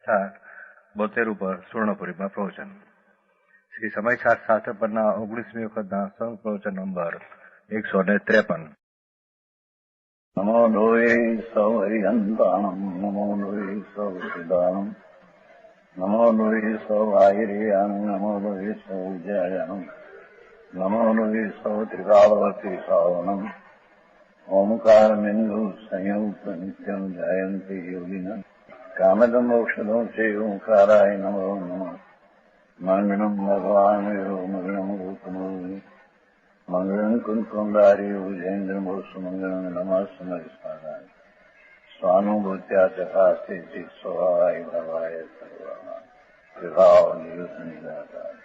72 ઉપર સુવર્ણપુરીમાં પ્રવચન. શ્રી સમયશાસ્ત્ર શાસ્ત્ર પરના 19મી વખતના સંઘ પ્રવચન નંબર 153. નમો લોહે સૌ હરિહંતાણમ, નમો લોહે સૌ સિદ્ધાણમ, નમો લોહે સૌ આયર્યાન, નમો લોહે સૌ વિજયાયન, નમો લોહે સૌ ત્રિકાળવતી સાવનમ, ઓમકાર બિંદુ સંયુક્ત નિત્યમ જાયંતી યોગિના કામદમ મોક્ષદો છે ઓંકારાય નમો નમઃ. મંગળમ ભગવાન મંગળમ ગોતમો મંગળમ કુંકુંડારી ઉજેન્દ્ર મોક્ષ મંગળમ નમઃ સ્મરિસ્મરાય સ્વાનુભૂત્યા ચકાસ્તે ચિત સ્વભાવાય ભવાય સર્વા વિભાવ નિયુત નિરાકાર.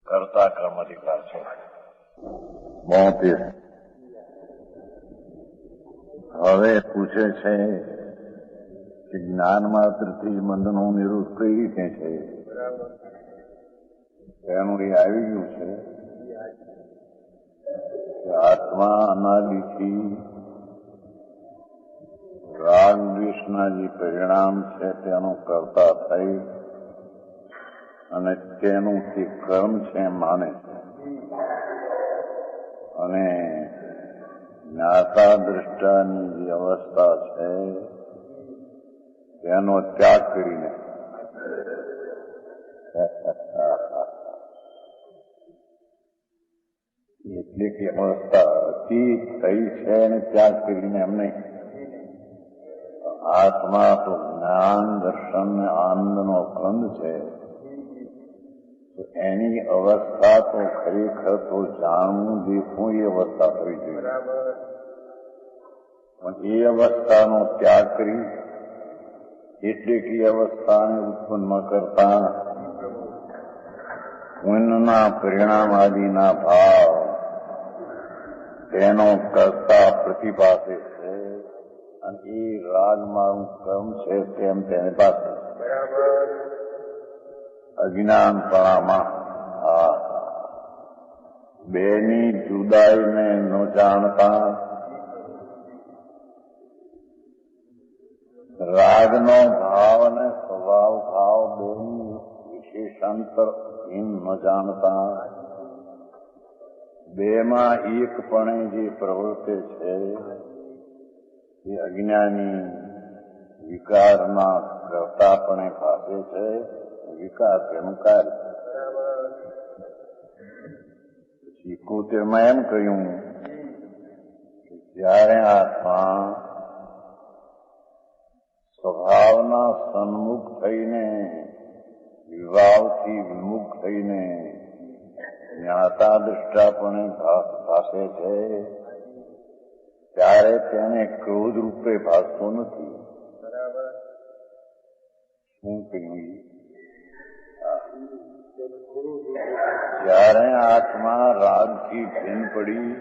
કરતા ક્રમ અધિકાર છે 72. હવે પૂછે છે કે જ્ઞાન માત્રથી બંધનો નિરોધ કઈ રીતે છે. એનું એ આવી ગયું છે કે આત્મા અનાદિથી રાગ દ્વેષના જે પરિણામ છે તેનું કરતા થઈ અને તેનું જે કર્મ છે માને છે અને જ્ઞાતા દ્રષ્ટાની જે અવસ્થા છે તેનો ત્યાગ કરીને એટલે કે અવસ્થા અતીત થઈ છે અને ત્યાગ કરીને એમ નહીં. આત્મા તો જ્ઞાન દર્શન આનંદનો કંદ છે, તો એની અવસ્થા તો ખરેખર તો જાણવું દેખવું એ અવસ્થા થવી જોઈએ. પણ એ અવસ્થાનો ત્યાગ કરી એટલે કે અવસ્થાને ઉત્પન્ન કરતા પુણ્યના પરિણામ આદિના ભાવ તેનો કરતા પ્રતિભાસે છે અને એ રાગ મારું કર્મ છે તેમ તેની પાસે અજ્ઞાનપણામાં બેની જુદાઈને ન જાણતા રાગનો ભાવ અને સ્વભાવ ભાવ બેની વિશેષાંતર ન જાણતા બેમાં એકપણે જે પ્રવૃત્તિ છે એ અજ્ઞાની વિકારના કરતાપણે પાસે છે. વિકાર તેનું કાર્ય. પછી 71માં એમ કહ્યું કે જ્યારે આત્મા સ્વભાવના સન્મુખ થઈને વિભાવથી વિમુખ થઈને જ્ઞાતા દ્રષ્ટાપણે ભાસે છે ત્યારે તેને ક્રોધ રૂપે ભાસતો નથી. શું કહ્યું? જ્યારે આત્મા રાગથી ભીન પડી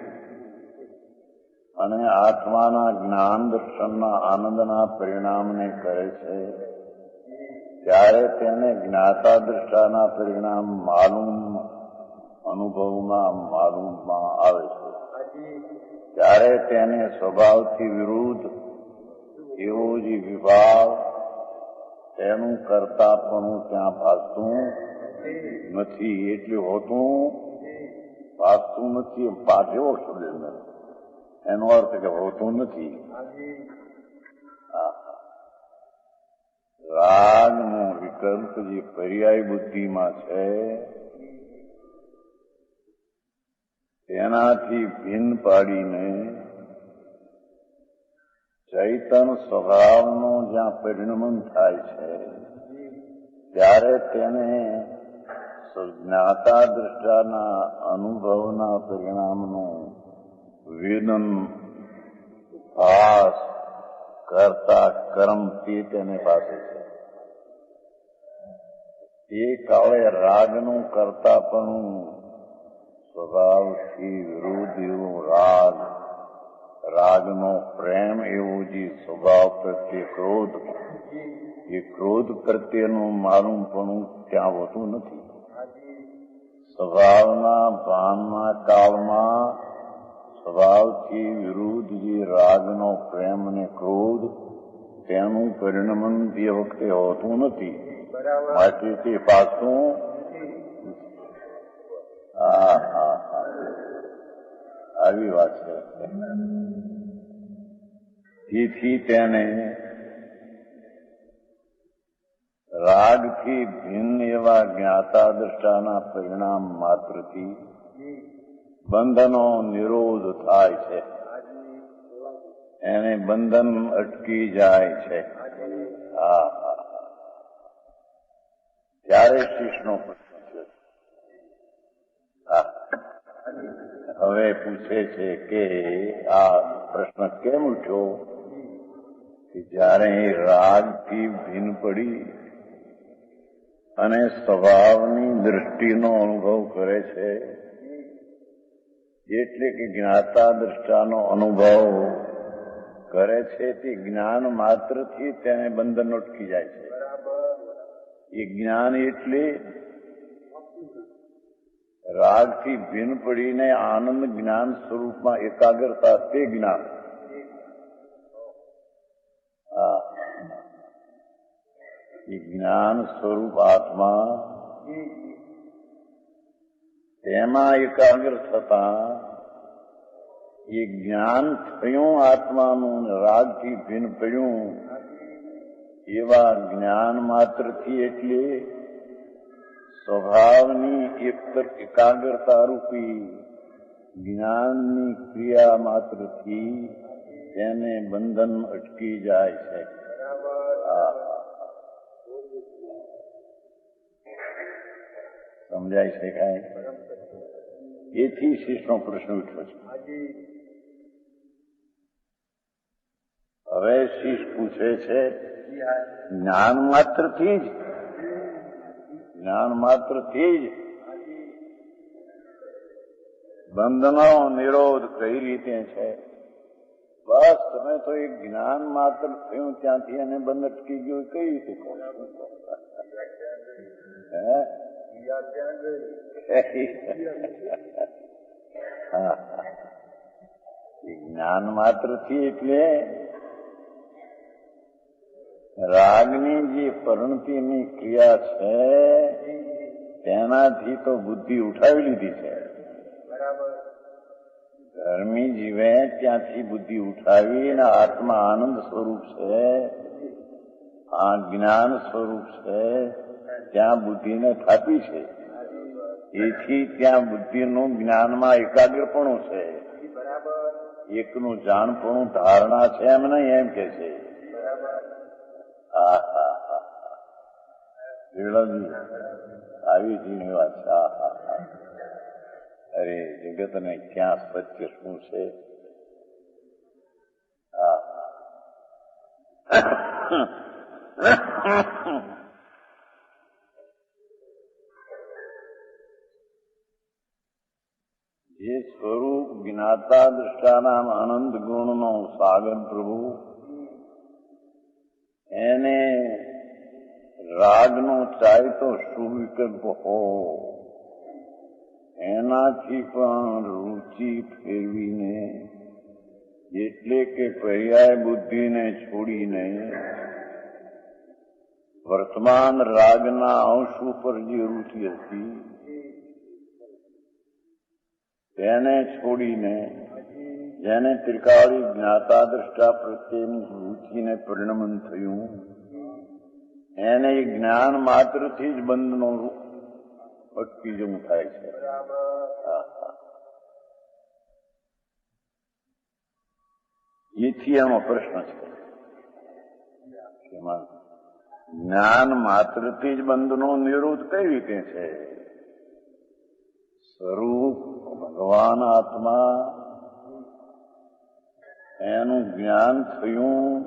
અને આત્માના જ્ઞાન દર્શનના આનંદના પરિણામને કરે છે ત્યારે તેને જ્ઞાતા દ્રષ્ટાના પરિણામ માલુમ અનુભવમાં માલુમમાં આવે છે. ત્યારે તેને સ્વભાવથી વિરુદ્ધ એવો જે વિભાવ તેનું કરતાપણું ત્યાં ભાસતું નથી. એટલે હોતું ભાસતું નથી. પાછો શબ્દ એનો અર્થ કે હોતું નથી. રાગનો વિકલ્પ જે પર્યાય બુદ્ધિમાં છે તેનાથી ભિન્ન પાડીને ચૈતન સ્વભાવનો જ્યાં પરિણમન થાય છે ત્યારે તેને જ્ઞાતા દ્રષ્ટાના અનુભવના પરિણામનું વેદન ભાસ કરતા કર્મ તે તેને પાસે છે. એ કાળે રાગનું કરતાપણું સ્વભાવથી વિરુદ્ધ એવું રાગનો પ્રેમ એવો જે સ્વભાવ પ્રત્યે ક્રોધ, એ ક્રોધ પ્રત્યેનું માલુમપણું ત્યાં હોતું નથી. સ્વભાવના ભાનના કાળમાં સ્વભાવથી વિરુદ્ધ જે રાગનો પ્રેમ અને ક્રોધ તેનું પરિણમન તે વખતે હોતું નથી. માટે તે પાછું આવી વાત છે. તેથી તેને રાગથી ભિન્ન એવા જ્ઞાતા દ્રષ્ટાના પરિણામ માત્રથી બંધનો નિરોધ થાય છે. એને બંધન અટકી જાય છે. ત્યારે શિષ્યનો પ્રશ્ન છે. હવે પૂછે છે કે આ પ્રશ્ન કેમ ઉઠ્યો કે જ્યારે રાગથી ભિન્ન પડી અને સ્વભાવની દૃષ્ટિનો અનુભવ કરે છે, એટલે કે જ્ઞાતા દ્રષ્ટાનો અનુભવ કરે છે, તે જ્ઞાન માત્રથી તેને બંધન અટકી જાય છે. એ જ્ઞાન એટલે રાગથી ભિન્ન પડીને આનંદ જ્ઞાન સ્વરૂપમાં એકાગ્રતા, તે જ્ઞાન. એ જ્ઞાન સ્વરૂપ આત્મા તેમાં એકાગ્ર થતા એ જ્ઞાન થયું આત્માનું, રાગથી ભિન્ન પડ્યું એવા જ્ઞાન માત્રથી, એટલે સ્વભાવની એકાગ્રતા રૂપી જ્ઞાનની ક્રિયા માત્રથી તેને બંધન અટકી જાય છે. સમજાય છે કાંઈ? એથી શિષ્યનો પ્રશ્ન ઉઠ્યો છે. હવે શિષ્ય પૂછે છે, જ્ઞાન માત્રથી જ બંધનો નિરોધ કઈ રીતે છે? બસ તમે તો એક જ્ઞાન માત્ર થયું ત્યાંથી એને બંધ અટકી ગયું, કઈ રીતે કહો? જ્ઞાન માત્રથી એટલે રાગની જે પરિણતિની ક્રિયા છે તેનાથી તો બુદ્ધિ ઉઠાવી લીધી છે. ધર્મી જીવે ત્યાંથી બુદ્ધિ ઉઠાવીને આત્મા આનંદ સ્વરૂપ છે, આ જ્ઞાન સ્વરૂપ છે, ત્યાં બુદ્ધિને થાપી છે. એથી ત્યાં બુદ્ધિનું જ્ઞાનમાં એકાગ્રપણું છે, એકનું જાણપણું ધારણા છે એમ નહીં, એમ કે છે. આવી જીની વાત છે. અરે જગતને ક્યાં સત્ય શું છે? જે સ્વરૂપ જ્ઞાતા દ્રષ્ટાના આનંદ ગુણનો સાગર પ્રભુ, એને રાગનો ચાહતો શું વિકલ્પ હો, એનાથી પણ રુચિ ફેરવીને, એટલે કે પર્યાય બુદ્ધિને છોડીને વર્તમાન રાગના અંશ ઉપર જે રુચિ હતી તેને છોડીને, જેને ત્રિકાળી જ્ઞાતા દ્રષ્ટા પ્રત્યેની રુચિને પરિણમન થયું, એને જ્ઞાન માત્રથી જ બંધનો અટકી જવું થાય છે. એથી એનો પ્રશ્ન છે. જ્ઞાન માત્રથી જ બંધનો નિરોધ કઈ રીતે છે? સ્વરૂપ ભગવાન આત્મા, એનું જ્ઞાન થયું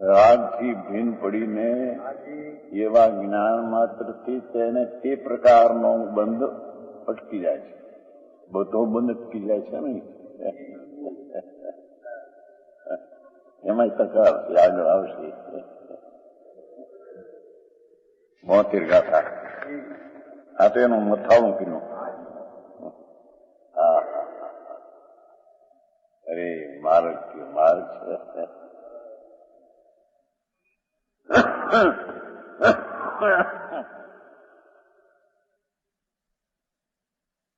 રાગથી ભિન્ન પડીને, એવા જ્ઞાન માત્રથી તેને તે પ્રકારનો બંધ અટકી જાય છે. બધો બંધ અટકી જાય છે ને, એમાં તકરાર છે, આગળ આવશે. 72 ગાથા. આ તો એનું મથાળું કીધું. અરે માર્ગ છે.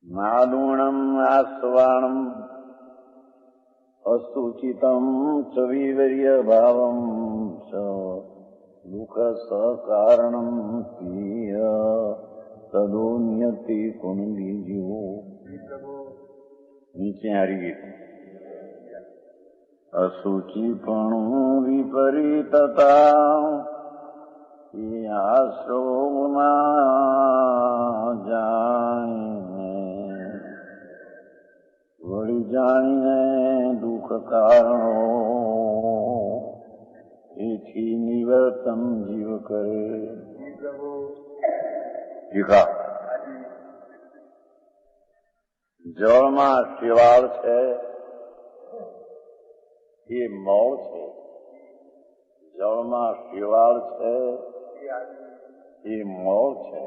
नादूणम आस्वाणम असुचितम च वीवर्य भावम च दुख सकारणम पीय तदोन्यति कुंडी जीवो। नीचे आ रही है असुचिपणु विपरीतता आश्रम जाने वही जाने दुख कारणो एथी निवर्तन जीव करे। દીખા જળમાં શિવાળ છે એ મોળ છે, જળમાં શિવાળ છે એ મોળ છે,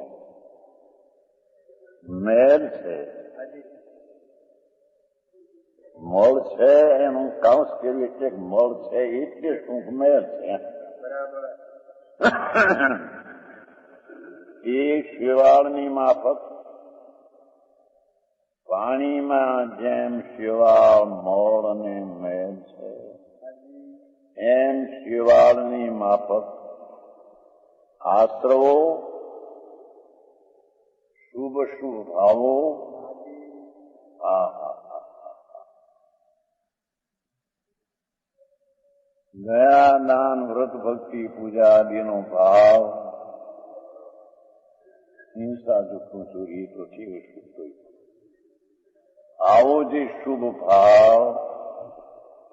મેલ છે મોળ છે એનું કાઉન્સ કર્યું એટલે મોળ છે એટલે શું મેલ છે એ શિવાળની માફક પાણીમાં જેમ શિવાળ મોળ અને મેલ છે એમ શિવાળની માફક આશ્રવો શુભ શુભ ભાવો દયા દાન વ્રત ભક્તિ પૂજા આદિનો ભાવ હિંસા દુઃખનું ચોરી તો ઠીક શુભ આવો જે શુભ ભાવ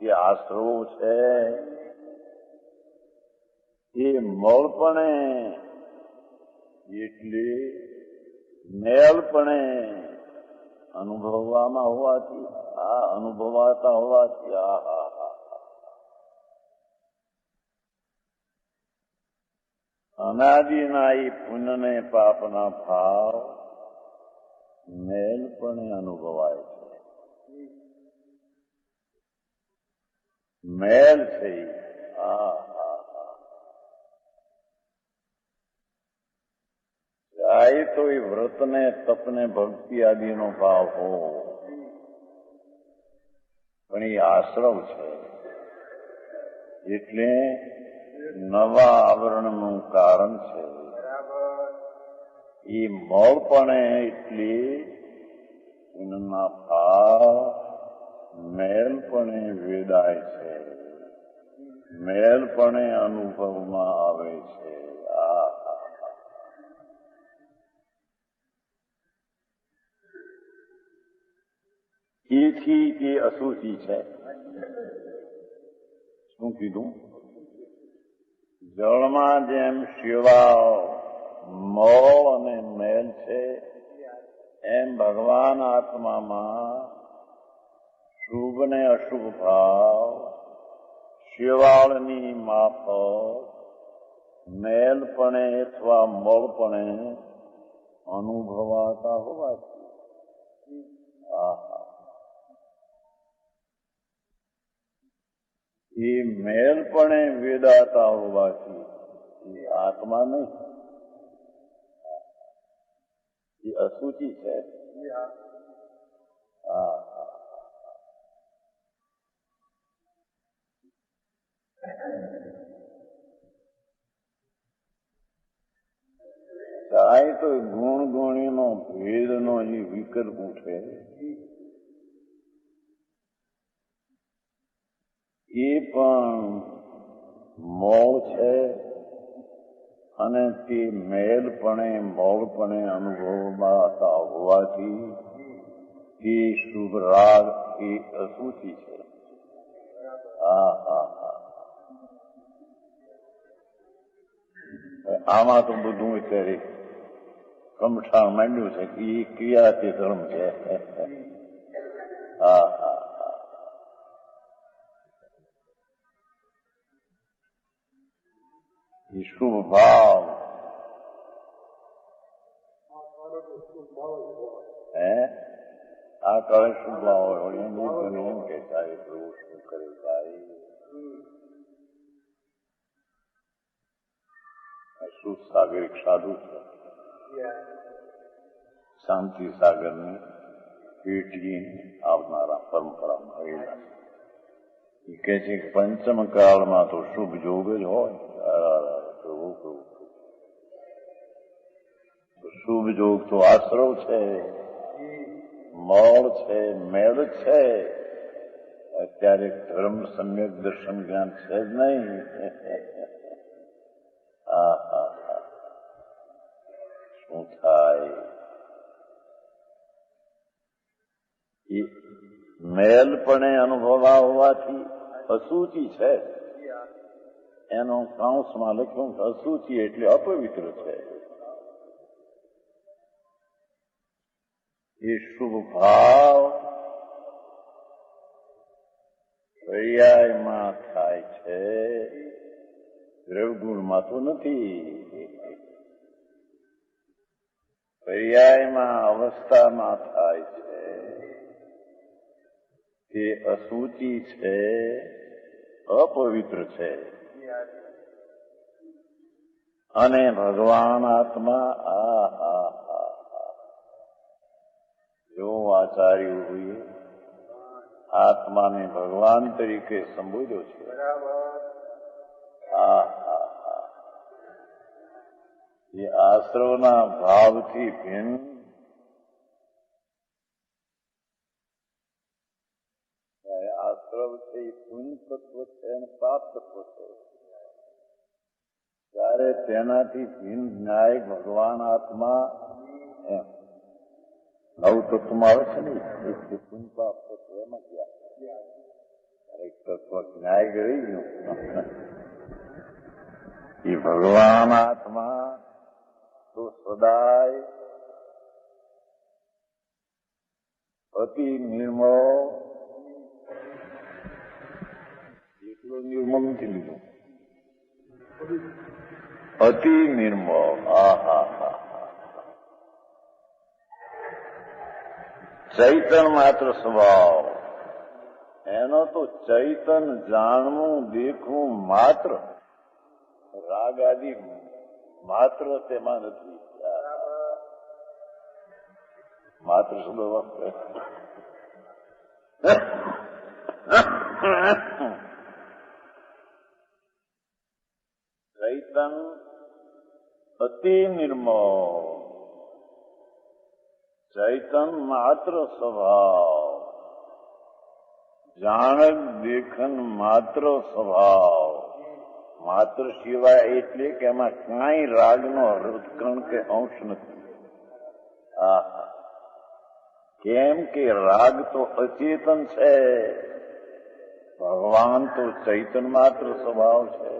એ આશરો છે એ મોળપણે એટલે મેલપણે અનુભવવામાં હોવાથી અનુભવાતા હોવાથી અનાદિના એ પુણ્ય ને પાપના ભાવ મેલપણે અનુભવાય છે. મેલ છે જાય તો એ વ્રતને તપને ભક્તિ આદિનો ભાવ હો પણ એ આશ્રવ છે એટલે નવા આવરણનું કારણ છે. એ મોળપણે એટલે એના ભાવ મેલપણે વેદાય છે, મેલપણે અનુભવમાં આવે છે. એથી એ અશુચિ છે. શું કીધું? જળમાં જેમ શિવાળ મોળ અને મેલ છે એમ ભગવાન આત્મામાં શુભ ને અશુભ ભાવ શિવાળની માફક મેલપણે અથવા મોળપણે અનુભવાતા હોવાથી એ મેલપણે વેદાતા હોવાથી એ આત્મા નહીં, એ અશુચિ છે. કાંઈ તો ગુણ ગુણીનો ભેદનો એ વિકલ્પ ઉઠે એ પણ મોળ છે અને તે મેલપણે મોળપણે અનુભવમાં હોવાથી તે શુભ રાગ એ અશુચિ છે. આમાં તો બધું અત્યારે કમઠાણ માંડ્યું છે કે એ ક્રિયા તે ધર્મ છે. શુભ ભાવ આ કાળે શુભ ભાવ હોય એમ કે તારે પ્રભુ શું કરે ભાઈ શુદ્ધ સાગર એક સાધુ છે, શાંતિ સાગરની પેટી આવનારા પરંપરામાં રહેલા. એ કહે છે કે પંચમ કાળમાં તો શુભ જોગ જ હોય. શુભ જોગ તો આશ્રવ છે, મળ છે, મેળ છે. અત્યારે ધર્મ સમ્યક દર્શન જ્ઞાન છે જ નહીં. શું થાય? એ મેલપણે અનુભવા હોવાથી અશુચિ છે. એનો કાંસમાં લખ્યું અશુચિ એટલે અપવિત્ર છે. એ શુભ ભાવ પર્યાયમાં થાય છે, દ્રવગુણમાં તો નથી. પર્યાયમાં અવસ્થામાં થાય છે. તે અશુચિ છે, અપવિત્ર છે. અને ભગવાન આત્મા જો આચાર્ય હોઈએ આત્માને ભગવાન તરીકે સંબોધ્યો છે. એ આશ્રવના ભાવથી ભિન્ન આશ્રવ છે એ પુણ્ય તત્વ છે અને પાપ તત્વ છે. ત્યારે તેનાથી ભિન્ન ન્યાય ભગવાન આત્મા એમ નવ તત્વમાં આવે છે ને પુણ્ય પાપ તત્વ એમાં ગયા એક તત્વ ન્યાય કરી ગયું. એ ભગવાન આત્મા તો સદાય અતિ નિર્મળ, એટલું નિર્મળ નથી લીધું, અતિ નિર્મળ. ચૈતન માત્ર સ્વભાવ, એનો તો ચૈતન જાણવું દેખવું માત્ર, રાગ આદિ માત્ર તેમાં નથી. માત્ર શબ્દ વાપરે ચૈતન અતિ નિર્મળ, ચૈતન માત્ર સ્વભાવ, જાણક દેખન માત્ર સ્વભાવ. માત્ર સિવાય એટલે કે એમાં કાંઈ રાગનો હૃદકણ કે અંશ નથી. કેમ કે રાગ તો અચેતન છે, ભગવાન તો ચૈતન માત્ર સ્વભાવ છે.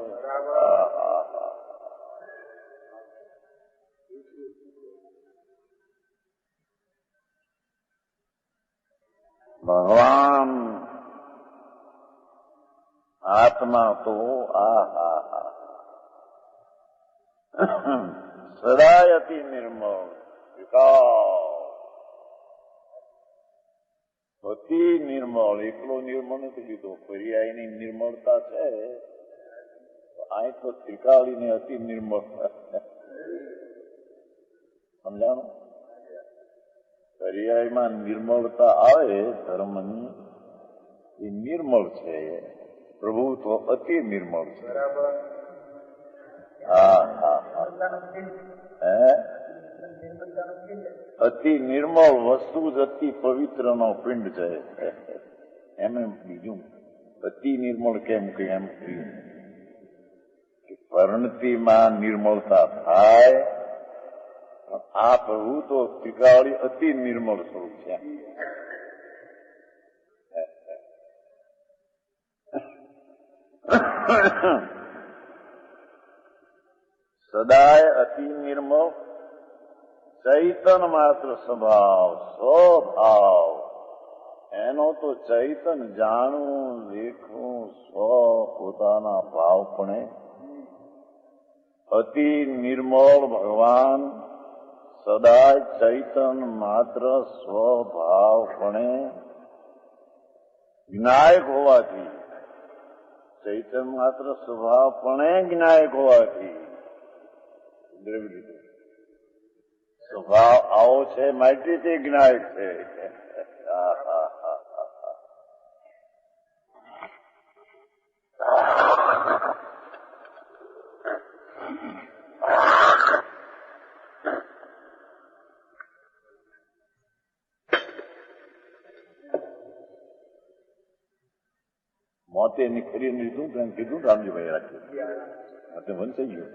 ભગવાન આત્મા તો સદાય અતિ નિર્મળ, અતિ નિર્મળ. એકલો નિર્મળ નથી લીધો, પર્યાયની નિર્મળતા છે. અહીં તો ત્રિકાળીને અતિ નિર્મળ સમજાણું. પર્યાયમાં નિર્મળતા આવે ધર્મની, એ નિર્મળ છે. પ્રભુ તો અતિ નિર્મળ છે. અતિ નિર્મળ વસ્તુ જ અતિ પવિત્ર નો પિંડ છે. એમ બીજું અતિ નિર્મળ કેમ કે એમ પરિણતિમાં નિર્મળતા થાય. આ પ્રભુ તો ત્રિકાળી અતિ નિર્મળ સ્વરૂપ છે. સદાય અતિ નિર્મળ, ચૈતન માત્ર સ્વભાવ, સ્વભાવ. એનો તો ચૈતન જાણવું દેખવું સ્વ પોતાના ભાવપણે. અતિ નિર્મળ ભગવાન સદાય ચૈતન માત્ર સ્વભાવપણે જ્ઞાયક હોવાથી, ચૈતન માત્ર સ્વભાવપણે જ્ઞાયક હોવાથી દ્રવ્ય સ્વભાવ આવો છે માટે તે જ્ઞાયક છે. મોતે નીકળી લીધું તો એમ કીધું રામજીભાઈ રાખ્યું તે વંચાઈ ગયું.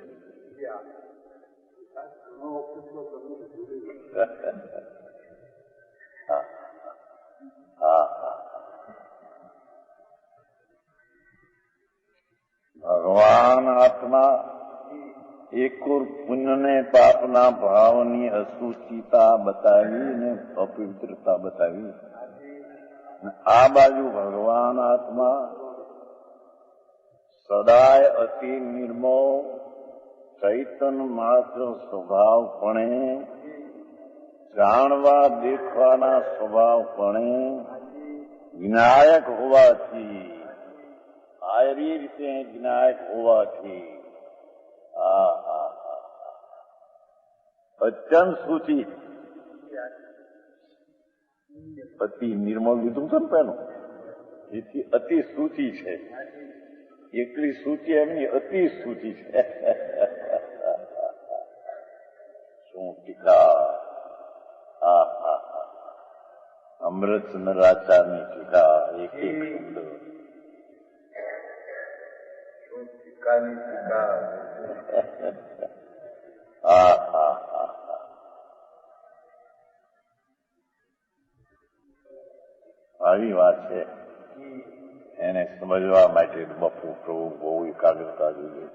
ભગવાન આત્મા એકોર પુણ્યને પાપના ભાવની અસુચિતા બતાવી ને અપવિત્રતા બતાવી. આ બાજુ ભગવાન આત્મા સદાય અતિ નિર્મળ ચૈતન માત્ર સ્વભાવપણે જાણવા દેખવાના સ્વભાવપણે જ્ઞાયક હોવાથી સારી રીતે જ્ઞાયક હોવાથી અત્યંત સૂચિ અતિ નિર્મળ લીધું છે ને પેલું એથી અતિ સૂચિ છે. એકલી સૂચિ એમની અતિ સૂચિ છે. શું ટીકા! અમૃતચંદ્ર આચાર્યની ટીકા એક એક શબ્દ આવી વાત છે. એને સમજવા માટે બપુ પ્રભુ બહુ એકાગ્રતા જોઈએ.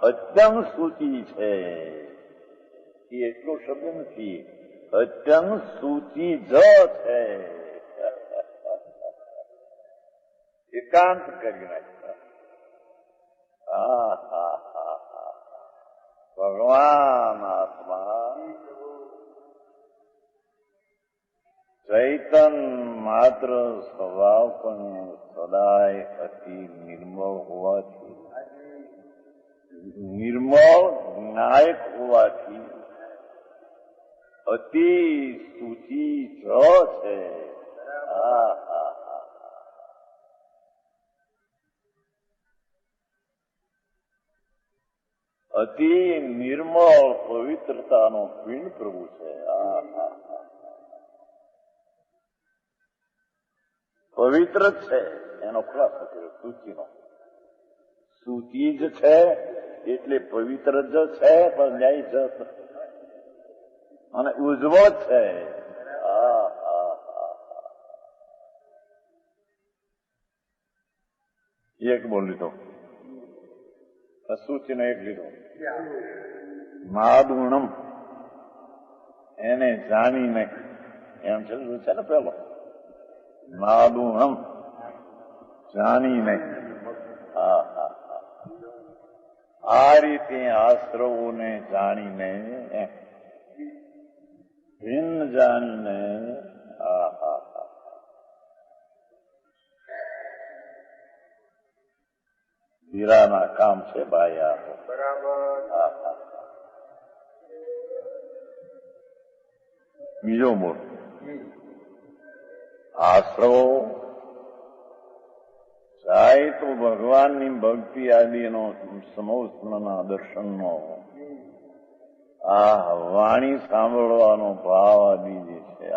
અત્યંત સૂચિ છે એ એટલો શબ્દ નથી. અત્યંત સૂચિ જ છે. એકાંત કરી નાખ્યા. ભગવાન આત્મા ચૈતન માત્ર સ્વભાવ પણ સદાય અતિ નિર્મળ હોવાથી નિર્મળ જ્ઞાયક હોવાથી અતિ સૂચિ જ છે. અતિ નિર્મળ પવિત્રતાનો પિંડ પ્રભુ છે. પવિત્ર જ છે એનો ખુલાસો કર્યો સૂચિનો. સૂચિ જ છે એટલે પવિત્ર જ છે પણ ન્યાય જ અને ઉજવો છે. એક બોલ લીધો, સૂચિનો એક લીધો. માદુણમ એને જાણીને એમ છે ને પેલો માદુણમ જાણીને આ રીતે આશ્રવોને જાણીને ભિન્ન જાણીને હીરાના કામ છે ભાઈ. આ બીજો મૂળ આશ્રવો જાય તો ભગવાનની ભક્તિ આદિનો સમોસ્મના દર્શનનો વાણી સાંભળવાનો ભાવ આદિ જે છે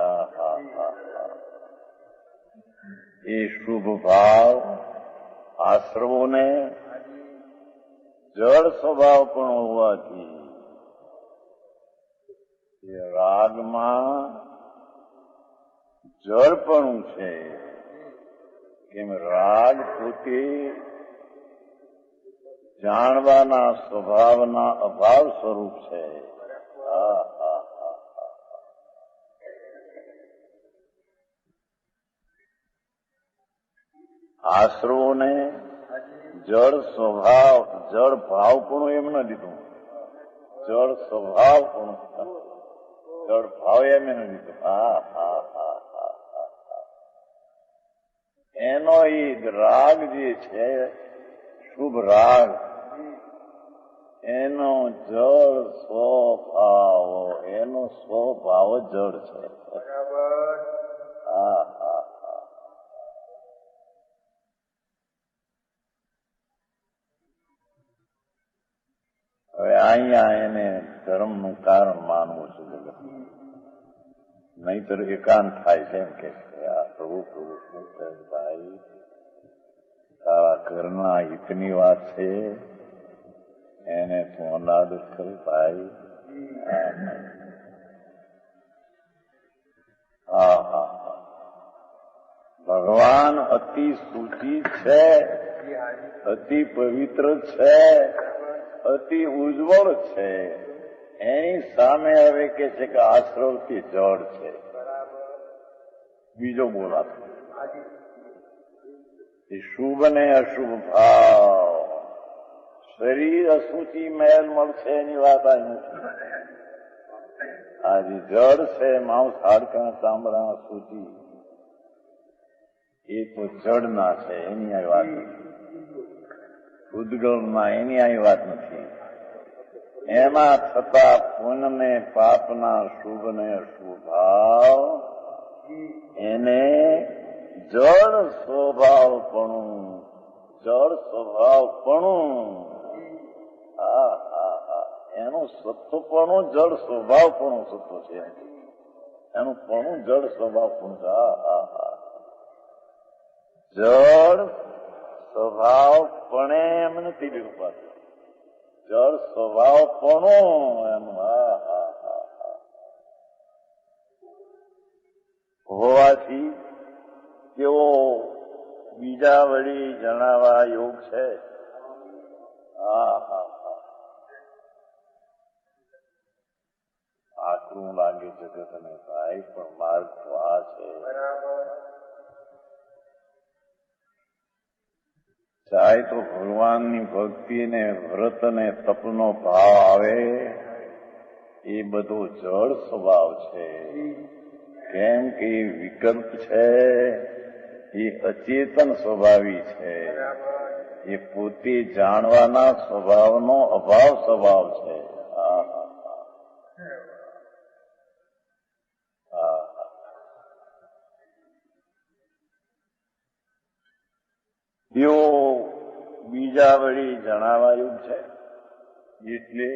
એ શુભ ભાવ આશ્રવોને જળ સ્વભાવ પણ હોવાથી એ રાગમાં જળપણું છે. કેમ રાગ પોતે જાણવાના સ્વભાવના અભાવ સ્વરૂપ છે. આશ્રવોને જળ સ્વભાવ, જળ ભાવ પણ એમ ન લીધું, જળ સ્વભાવ પણ, જળ ભાવ એમ ન લીધું. હા હા હા હા હા. એનો એ રાગ જે છે શુભ રાગ, એનો જળ સ્વભાવ, એનો સ્વભાવ જળ છે. હા હા હા. હવે અહીંયા એને ધર્મનું કારણ માનવું છે જગત, નહીતર એકાંત થાય છે. એમ કે પ્રભુ પ્રભુ શું કહે ભાઈ, તારા ઘરના હિતની વાત છે, એને તું અનાદર કર ભાઈ. હા હા હા. ભગવાન અતિ શુચિ છે, અતિ પવિત્ર છે, અતિ ઉજ્જવળ છે. એની સામે હવે કે છે કે આશ્રવથી જળ છે. બીજો બોલાતો એ શુભ ને અશુભ ભાવ, શરીર અશુચિ મેલ મળશે એની વાત આ નથી. આજે જળ છે, માંસ હાડકા ચામડા અશુચિ, એ તો જળના છે, એની આ વાત નથી. ઉદ્ગલમાં એની આ વાત નથી. એમાં થતા પુણ્ય ને પાપના શુભ ને અશુભ ભાવ, એને જળ સ્વભાવપણું, જળ સ્વભાવપણું. હા હા હા. એનું સત્વપણું જળ સ્વભાવપણું સત્વ છે, એનું પણું જળ સ્વભાવપણું છે. હા હા હા. જળ સ્વભાવપણે એમ નથી લીધું પાછું, જળ સ્વભાવપણું એમ. હા હા હા હા. હોવાથી તેઓ બીજા વળી જણાવવા યોગ છે. હા હા હા. આકરું લાગે જગતને ભાઈ, પણ માર્ગ તો આ છે. ચાહે તો ભગવાનની ભક્તિ ને વ્રત ને તપનો ભાવ આવે, એ બધો જળ સ્વભાવ છે. કેમ કે એ વિકલ્પ છે, એ અચેતન સ્વભાવી છે, એ પોતે જાણવાના સ્વભાવનો અભાવ સ્વભાવ છે. હા હા હા. તેઓ બીજા વળી જણાવાયું છે. એટલે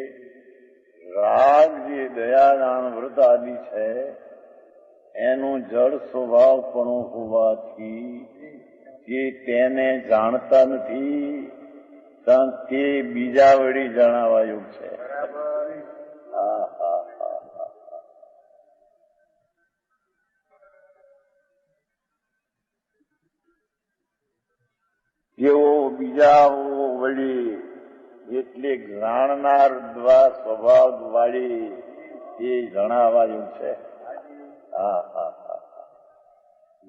રાગ જે દયાદાન વ્રત આદિ છે, એનું જળ સ્વભાવપણું હોવાથી જે તેને જાણતા નથી, તે બીજા વળી જણાવાયું છે. હા હા હા હા. જેઓ બીજા વળી એટલે જાણનાર દ્વારા સ્વભાવ વાળી એ જણાવાયું છે. હા હા હા.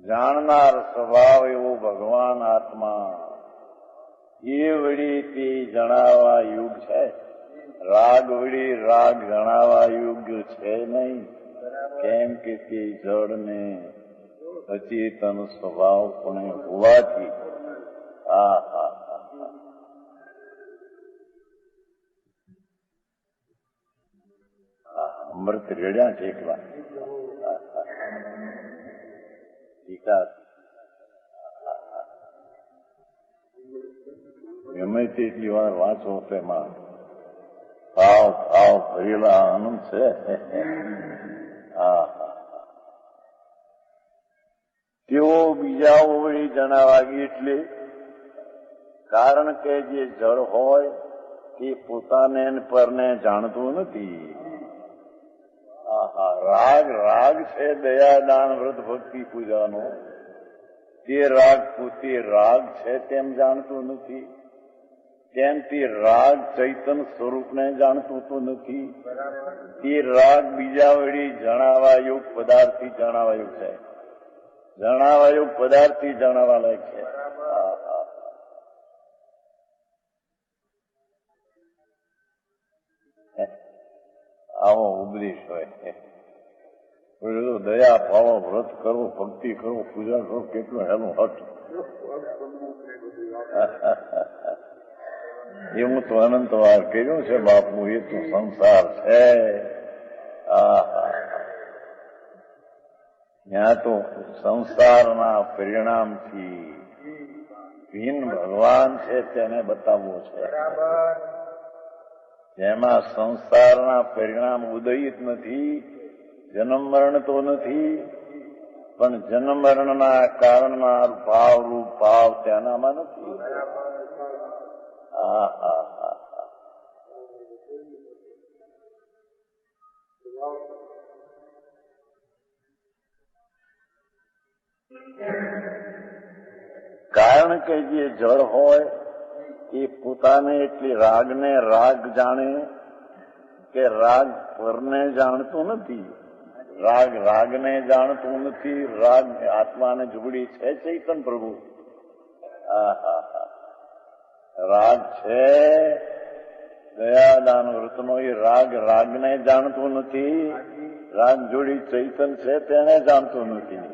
જાણનાર સ્વભાવ એવો ભગવાન આત્મા, એ વળી તે જણાવવા યુગ છે. રાગ વળી રાગ જણાવવા યોગ્ય છે નહીં. કેમ કે તે જળને અચેતન સ્વભાવ પણ હોવાથી. હા હા હા. અમૃત રેડ્યા છે એકલા ગમે તેટલી વાર વાંચો તેમાં ભાવ ભાવ ભરેલા આનંદ છે. હા હા. તેઓ બીજા વળી જણાવા એટલે કારણ કે જે જળ હોય તે પોતાને પરને જાણતું નથી. રાગ રાગ છે દયાદાન વ્રત ભક્તિ પૂજાનો, તે રાગ પોતે રાગ છે તેમ જાણતું નથી, તેમ તે રાગ ચૈતન સ્વરૂપને જાણતું તો નથી. તે રાગ બીજા વળી જણાવાયુગ પદાર્થથી જણાવાયું છે, જણાવાયુગ પદાર્થથી જણાવવા લાયક છે. આવો ઉપદેશ હોય. તો દયા પાવો, વ્રત કરો, ભક્તિ કરો, પૂજા કરો, કેટલું હેલું હટ. એવું તો અનંત વાર કર્યું છે બાપુ. એ તો સંસાર છે. ત્યાં તો સંસારના પરિણામથી ભિન્ન ભગવાન છે તેને બતાવવો છે. જેમાં સંસારના પરિણામ ઉદયિત નથી, જન્મ મરણ તો નથી, પણ જન્મ મરણના કારણના ભાવરૂપ ભાવ તેનામાં નથી. કારણ કે જે જળ હોય એ પોતાને એટલી રાગને રાગ જાણે કે રાગ પરને જાણતું નથી. રાગ રાગને જાણતું નથી. રાગ આત્માને જોડી છે ચૈતન પ્રભુ. રાગ છે દયાદાન વ્રતનો, એ રાગ રાગને જાણતું નથી. રાગ જોડી ચૈતન છે તેને જાણતું નથી.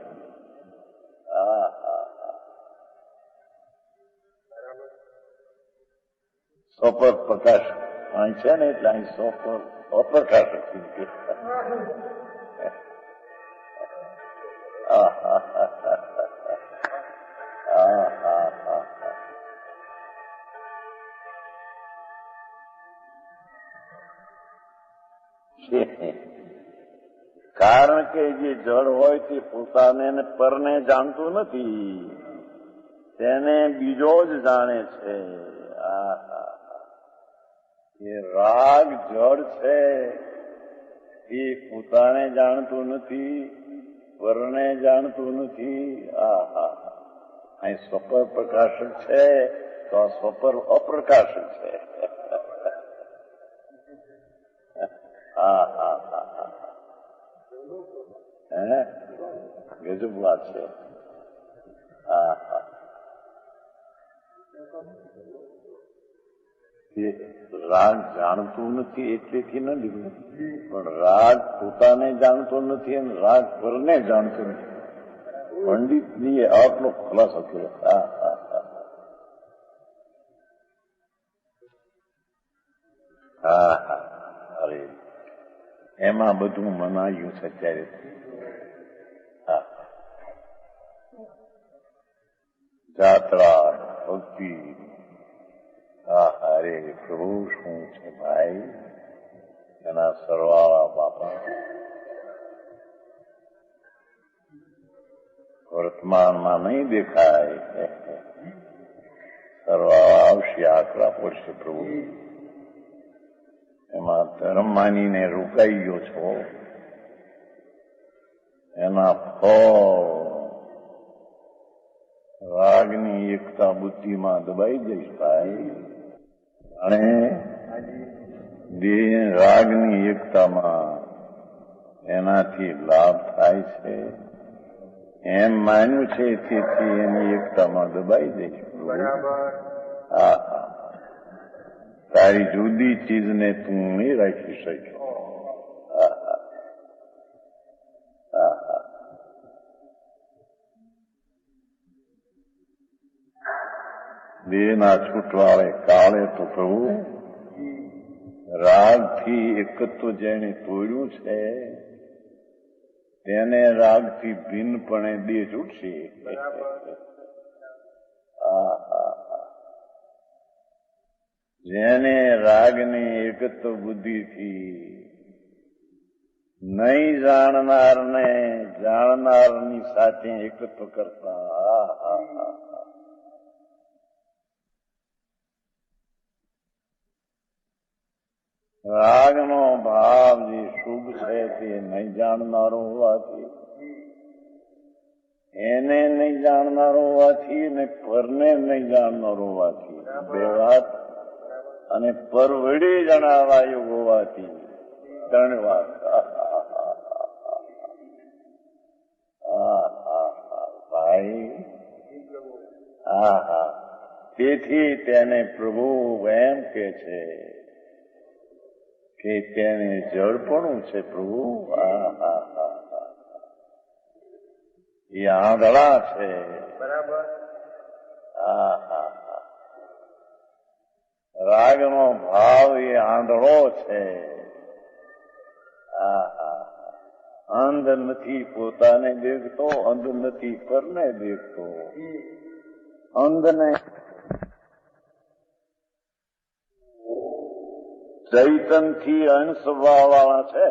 સોપર પ્રકાશ અહીં છે ને એટલે અહીં સોપર અપ્રકાશક કારણ કે જે જળ હોય તે પોતાને પરને જાણતું નથી, તેને બીજો જ જાણે છે. એ રાગ જળ છે એ પોતાને જાણતું નથી, પરને જાણતું નથી. અહીં સ્વપર પ્રકાશક છે તો આ સ્વપર અપ્રકાશક છે. ગજબ વાત છે. રાગ જાણતું નથી એટલેથી ન લીધું, પણ રાગ પોતાને જાણતો નથી અને રાગ પરને જાણતો નથી. પંડિતજીએ આટલો ખુલાસો કર્યો. અરે એમાં બધું મનાયું છે અત્યારે. જાત્રા ભક્તિ અરે પ્રભુ શું છે ભાઈ, એના સરવાળા બાપા. વર્તમાનમાં નહીં દેખાય, સરવાળા આવશે, આંકડા પડશે પ્રભુ. એમાં ધર્મ માનીને રોકાઈ ગયો છો, એના ફળ રાગની એકતા બુદ્ધિમાં દબાઈ જઈશ ભાઈ. અને રાગની એકતામાં એનાથી લાભ થાય છે એમ માન્યું છે, તેથી એની એકતામાં દબાઈ જઈશ. તારી જુદી ચીજને તું નહીં રાખી શકે. દેહના છૂટવાળે કાળે તો પ્રભુ રાગથી એકત્વ જેને તોડ્યું છે તેને રાગથી ભિન્નપણે દેહ છૂટશે. જેને રાગની એકત્વ બુદ્ધિથી નહીં જાણનારને જાણનારની સાથે એકત્વ કરતા રાગનો ભાવ જે શુભ છે તે નહીં જાણનારો હોવાથી, એને નહીં જાણનારો હોવાથી ને પરને નહીં જાણનારો હોવાથી, બે વાત, અને પર વડી જણાવાયું હોવાથી ત્રણ વાત. ભાઈ તેથી તેને પ્રભુ એમ કે છે કે તેને જળપણું છે પ્રભુ. એ આંધળા છે. બરાબર. રાગનો ભાવ એ આંધળો છે. અંધ નથી પોતાને દેખતો, અંધ નથી પરને દેખતો. અંધને ચૈતનથી અંશ સ્વભાવ વાળા છે.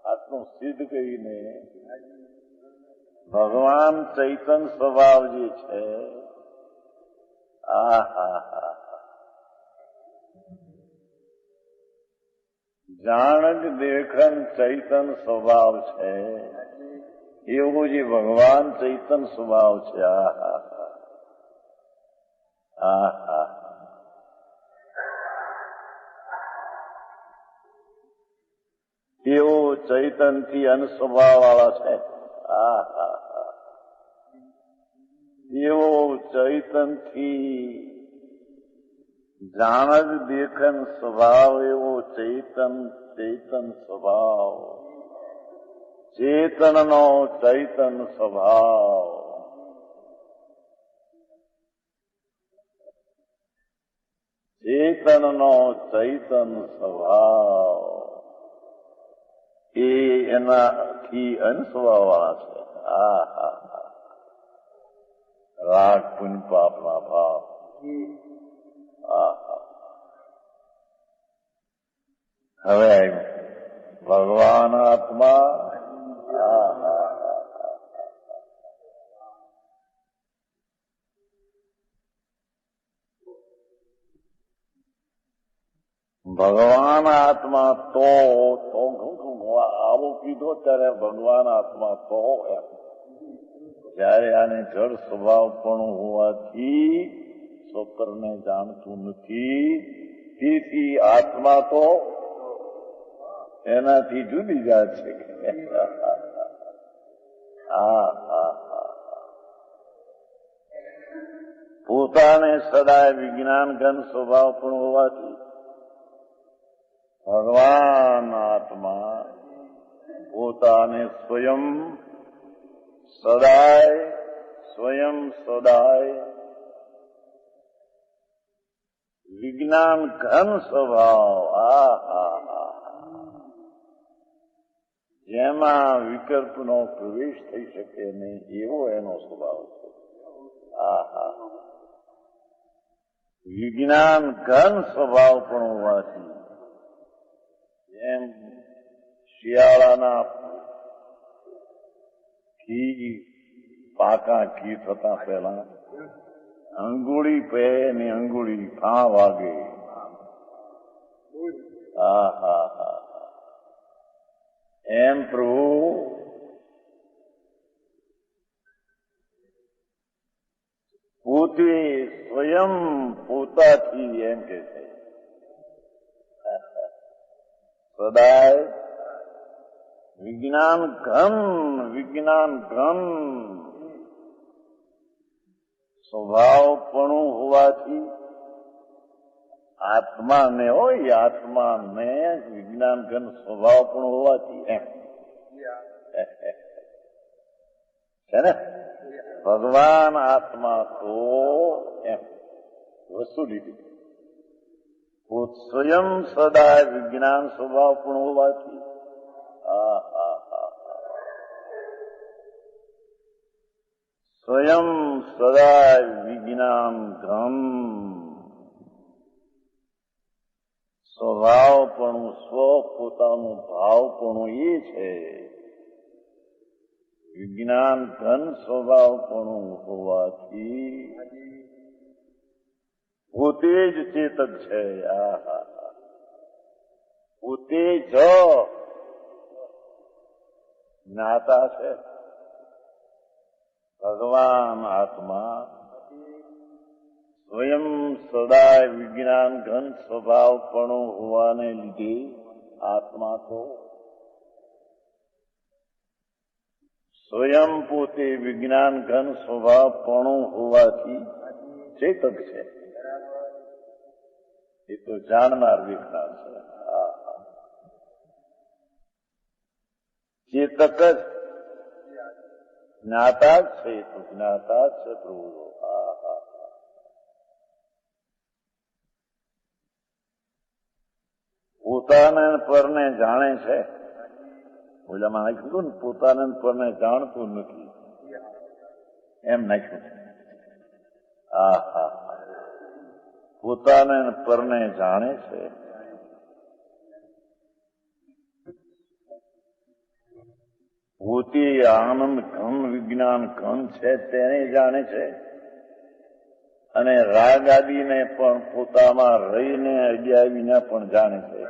આટલું સિદ્ધ કરીને ભગવાન ચૈતન સ્વભાવ જે છે, જાણક દેખન ચૈતન સ્વભાવ છે, એવો જે ભગવાન ચૈતન સ્વભાવ છે. એવો ચૈતનથી અનુસ્વભાવ વાળા છે. એવો ચૈતનથી જાણક દેખન સ્વભાવ, એવો ચૈતન સ્વભાવ, ચેતનનો ચૈતન સ્વભાવ. ચેતનનો ચૈતન સ્વભાવ એ એનાથી અનુસ્વભાવ વાળા છે. રાગ પુન પાપના ભાવ. હવે ભગવાન આત્મા ભગવાન આત્મા તો આવો કીધો ત્યારે ભગવાન આત્મા તો એમ. જયારે આને જળ સ્વભાવ પણ હોવાથી સ્વતરને જાણતું નથી, તેથી આત્મા તો એનાથી જુદી જાત છે. પોતાને સદાય વિજ્ઞાન ઘન સ્વભાવ પણ હોવાથી ભગવાન આત્મા પોતાને સ્વયં સદાય વિજ્ઞાન ઘન સ્વભાવ, જેમાં વિકલ્પનો પ્રવેશ થઈ શકે નહીં એવો એનો સ્વભાવ છે. વિજ્ઞાન ઘન સ્વભાવ પણ હોવાથી એમ શિયાળાના ઘી પાકા ઘી થતા પહેલા અંગુળી પે ને અંગુળી ફા વાગે. એમ પ્રભુ પોતે સ્વયં પોતાથી એમ કે છે સદાય વિજ્ઞાન ઘન સ્વભાવપણું હોવાથી આત્માને વિજ્ઞાન ઘન સ્વભાવપણું હોવાથી એમ છે ને ભગવાન આત્મા તો એમ વસ્તુ લીધી સ્વયં સદાય વિજ્ઞાન સ્વભાવ પણ હોવાથી સ્વયં સદાય વિજ્ઞાન ઘન સ્વભાવપણું પોતાનું ભાવપણું એ છે. વિજ્ઞાન ઘન સ્વભાવપણું હોવાથી પોતે જ ચેતક છે. પોતે જ જ્ઞાતા છે. ભગવાન આત્મા સ્વયં સદાય વિજ્ઞાન ઘન સ્વભાવપણું હોવાને લીધે આત્મા તો સ્વયં પોતે વિજ્ઞાન ઘન સ્વભાવપણું હોવાથી ચેતક છે. એ તો જાણનાર વિજ્ઞાન છે. ચેતક જ જ્ઞાતા જ છે, તો જ્ઞાતા જ છે પ્રભુ. પોતાને પરને જાણે છે. ઓલામાં નાખ્યું ને પોતાને પરને જાણતું નથી એમ નાખ્યું છે. પોતાને પરને જાણે છે. પોતે આનંદ ઘન વિજ્ઞાન ઘન છે તેને જાણે છે અને રાગ આદિને પણ પોતામાં રહીને અડ્યા વિના પણ જાણે છે.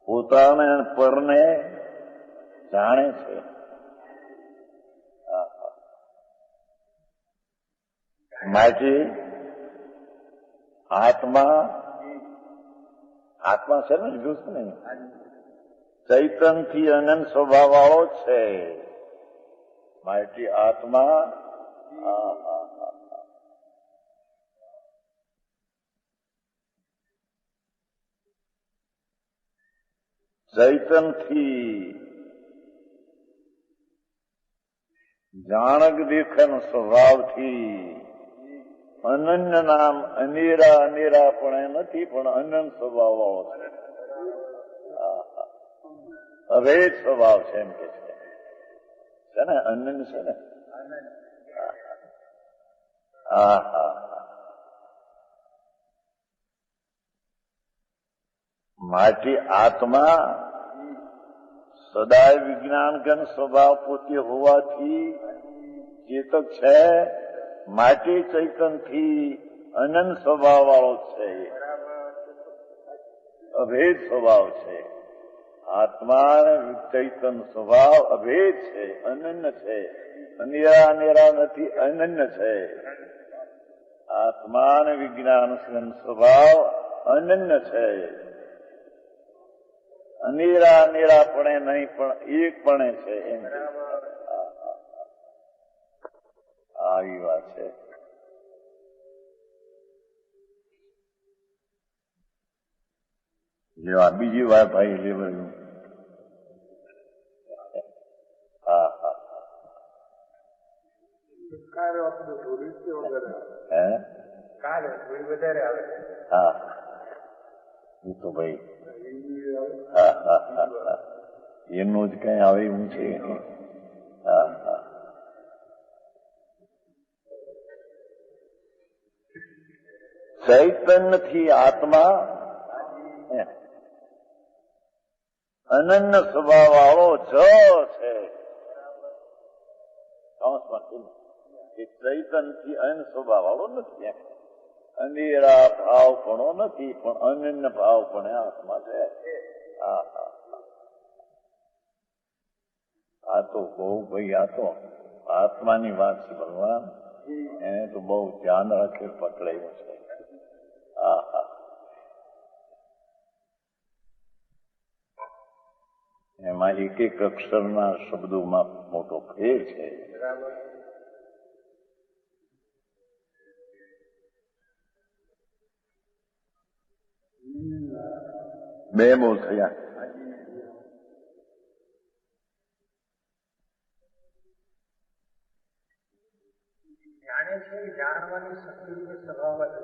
પોતાને પરને જાણે છે. માટે આત્મા છે ને જુસ નહીં, ચૈતનથી અનંત સ્વભાવ વાળો છે. માટે આત્મા ચૈતનથી જાણક દેખન સ્વભાવથી અનન્ય નામ અનેરા પણ નથી, પણ અનંત સ્વભાવ વાળો છે. અભેદ સ્વભાવ છે એમ કે છે ને, અનન્ય છે ને. માટે આત્મા સદાય વિજ્ઞાન ઘન સ્વભાવ પોતે હોવાથી ચેતક છે. માટે ચૈતનથી અનંત સ્વભાવ વાળો છે, અભેદ સ્વભાવ છે. આત્મા ચૈતન સ્વભાવ અભેદ છે, અનન્ય છે. અનેરા નથી, અનન્ય છે. આત્મા ને વિજ્ઞાન સ્વભાવ અનન્ય છે. અનેરા પણ નહીં, પણ એક પણ છે એમ. આવી વાત છે. બીજી વાત ભાઈ લેવાનું. એ તો ભાઈ એનું જ કઈ આવે એવું છે. ચૈતન્યથી આત્મા અનન્ય સ્વભાવ વાળો જ છે. ચૈતનથી અનન્ય સ્વભાવ વાળો નથી. અનેરા ભાવ પણ નથી, પણ અનન્ય ભાવ પણ આત્મા છે. આ તો બહુ ભાઈ, આ તો આત્માની વાત છે ભગવાન. એને તો બહુ ધ્યાન રાખે પકડાયું છે. એમાં એક એક અક્ષરના શબ્દોમાં મોટો ફેર છે. બે બોલ થયા. જાણે છે જાણવાની શક્તિ રૂપે સ્વભાવ અલગ.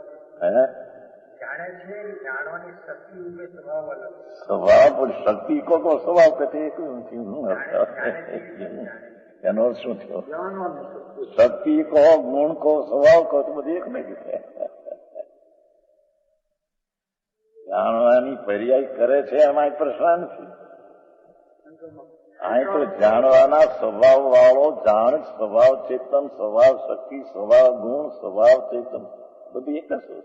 જાણે છે જાણવાની શક્તિ રૂપે સ્વભાવ અલગ. સ્વભાવ પણ શક્તિ કો સ્વભાવ કહેते એનો શું થયો? શક્તિ કહો, ગુણ કહો, સ્વભાવ કહો તો બધું એક નહીં. જાણવાની પર્યાય કરે છે એમાં પ્રશ્ન નથી. અહીં તો જાણવાના સ્વભાવ વાળો જાણ, સ્વભાવ ચેતન, સ્વભાવ શક્તિ, સ્વભાવ ગુણ, સ્વભાવ ચેતન બધું એક જ છે.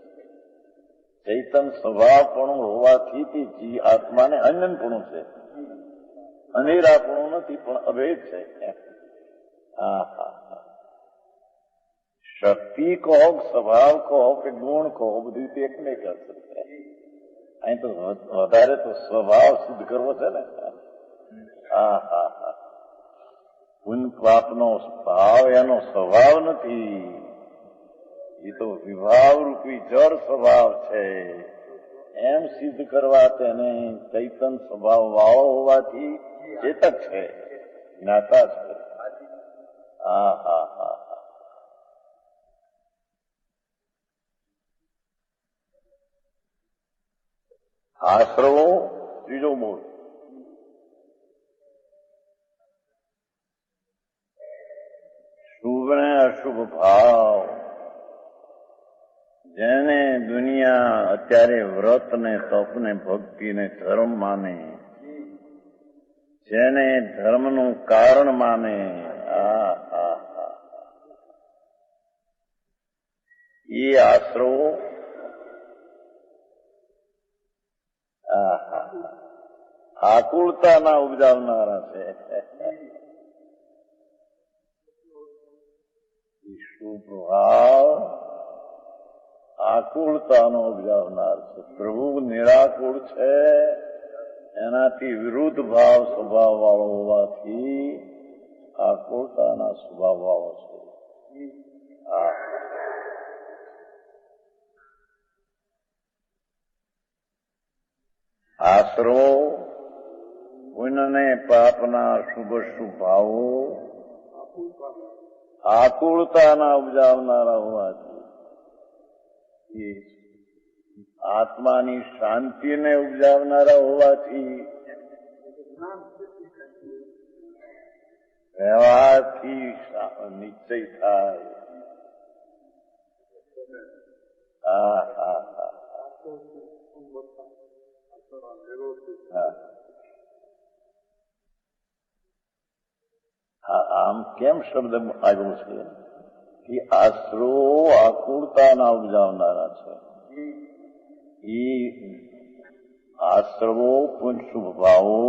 ચૈતન સ્વભાવપણું હોવાથી તે આત્માને અનંતપણું છે. અનેરાપણું નથી, પણ અભેદ છે. શક્તિ કહો, સ્વભાવ કહો કે ગુણ કહો, બધું તે એક નહીં કરી શકે. અહીં તો વધારે તો સ્વભાવ સિદ્ધ કરવો છે ને. પુન પાપનો ભાવ એનો સ્વભાવ નથી. એ તો વિભાવરૂપી જળ સ્વભાવ છે એમ સિદ્ધ કરવા તેને ચૈતન સ્વભાવ વાળો હોવાથી ચેતક છે, જ્ઞાતા છે. હા હા હા. આશ્રવો ત્રીજો મૂળ. શુભ ને અશુભ ભાવ, જેને દુનિયા અત્યારે વ્રત ને તપ ને ભક્તિ ને ધર્મ માને, જેને ધર્મનું કારણ માને, એ આશ્રવો આકુળતાના ઉપજાવનારા છે. શુભભાવ આકુળતાનો ઉપજાવનાર છે. પ્રભુ નિરાકુળ છે, એનાથી વિરુદ્ધ ભાવ સ્વભાવ વાળો હોવાથી આકુળતાના સ્વભાવ વાળો છે. આશરો પુણ્યને પાપના શુભ શુભ ભાવો આકુળતાના ઉપજાવનારા હોવાથી, આત્માની શાંતિને ઉપજાવનારા હોવાથી, વ્યવહારથી નિશ્ચય થાય. આમ કેમ શબ્દ આવ્યો છે કે આશરો આકુળતાના ઉપજાવનારા છે. એ આશ્રવો શુભ ભાવો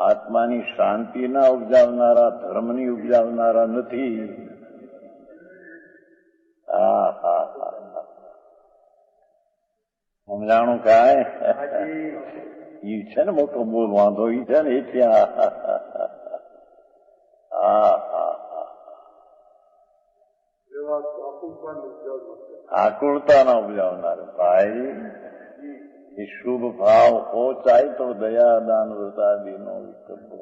આત્માની શાંતિના ઉપજાવનારા, ધર્મની ઉપજાવનારા નથી. સમજાણું કાંઈ? ઈ છે ને મોટો મૂળ વાંધો ઈ છે ને, એ ત્યાં આકુળતાના ઉપજાવનાર ભાઈ. એ શુભ ભાવ હો ચાહે તો દયા દાન વૃતાદિનો વિકલ્પો,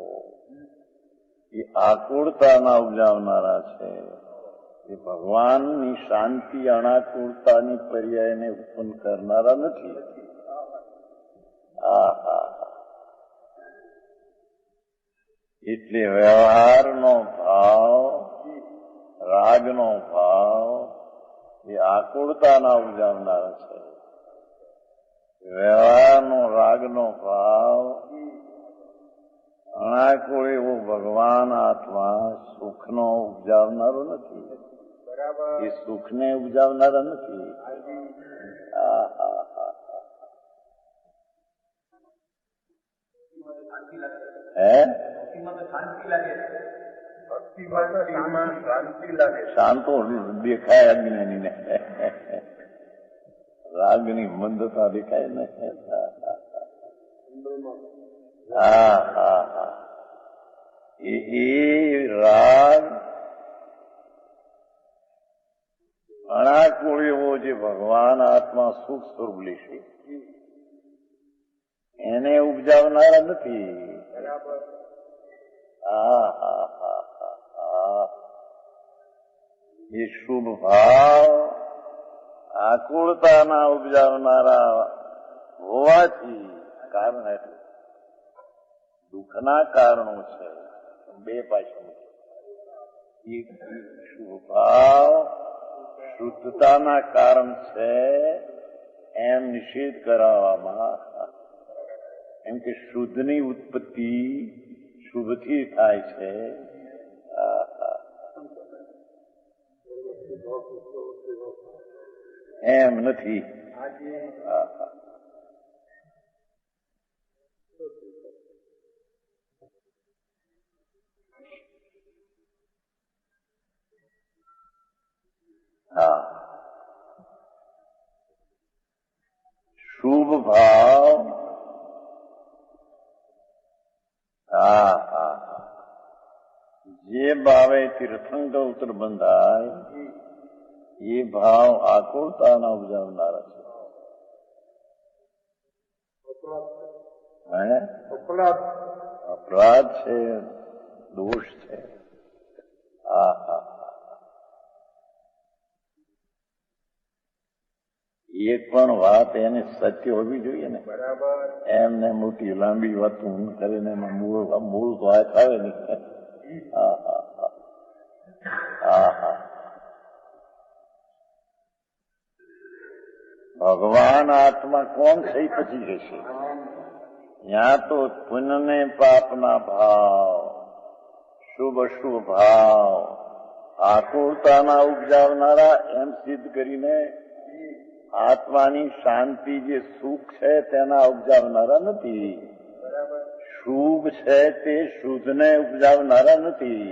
એ આકુળતાના ઉપજાવનારા છે. એ ભગવાનની શાંતિ અનાકુળતાની પર્યાયને ઉત્પન્ન કરનારા નથી. એટલે વ્યવહારનો ભાવ, રાગનો ભાવ એ આકુળતાના ઉપજાવનારા છે. વ્યવહારનો રાગનો ભાવ અનાકુળ એવો ભગવાન આત્મા સુખનો ઉપજાવનારો નથી. એ સુખને ઉપજાવનારા નથી. શાંતો દેખાય અજ્ઞાનીને, રાગની મંદતા દેખાય ને. એ રાગ અનાકુળ એવો જે ભગવાન આત્મા સુખ સ્વરૂપ લેશે એને ઉપજાવનારા નથી. એ શુભ ભાવ આકુળતાના ઉપજાવનારા હોવાથી, કારણ એટલે દુઃખના કારણો છે બે પાછળ. એક શુભ ભાવ શુદ્ધતાના કારણ છે એમ નિષેધ કરાવવામાં, એમ કે શુદ્ધની ઉત્પત્તિ શુભથી થાય છે. એમ નથી. શુભ ભાવ જે ભાવે તીર્થંકર ઉત્તર બંધાય એ ભાવ આકુળતાના ઉપજાવનારા છે. અપરાધ છે, દોષ છે. એક પણ વાત એને સત્ય હોવી જોઈએ ને. બરાબર. એમને મોટી લાંબી વાતો કરીને એમાં મૂળ તો હાથ આવે ને. ભગવાન આત્મા કોણ થઈ પછી રહેશે? ત્યાં તો પુણ્ય ને પાપના ભાવ, શુભ અશુભ ભાવ, આકુળતાના ઉપજાવનારા એમ સિદ્ધ કરીને આત્માની શાંતિ જે સુખ છે તેના ઉપજાવનારા નથી. શુભ છે તે શુદ્ધને ઉપજાવનારા નથી.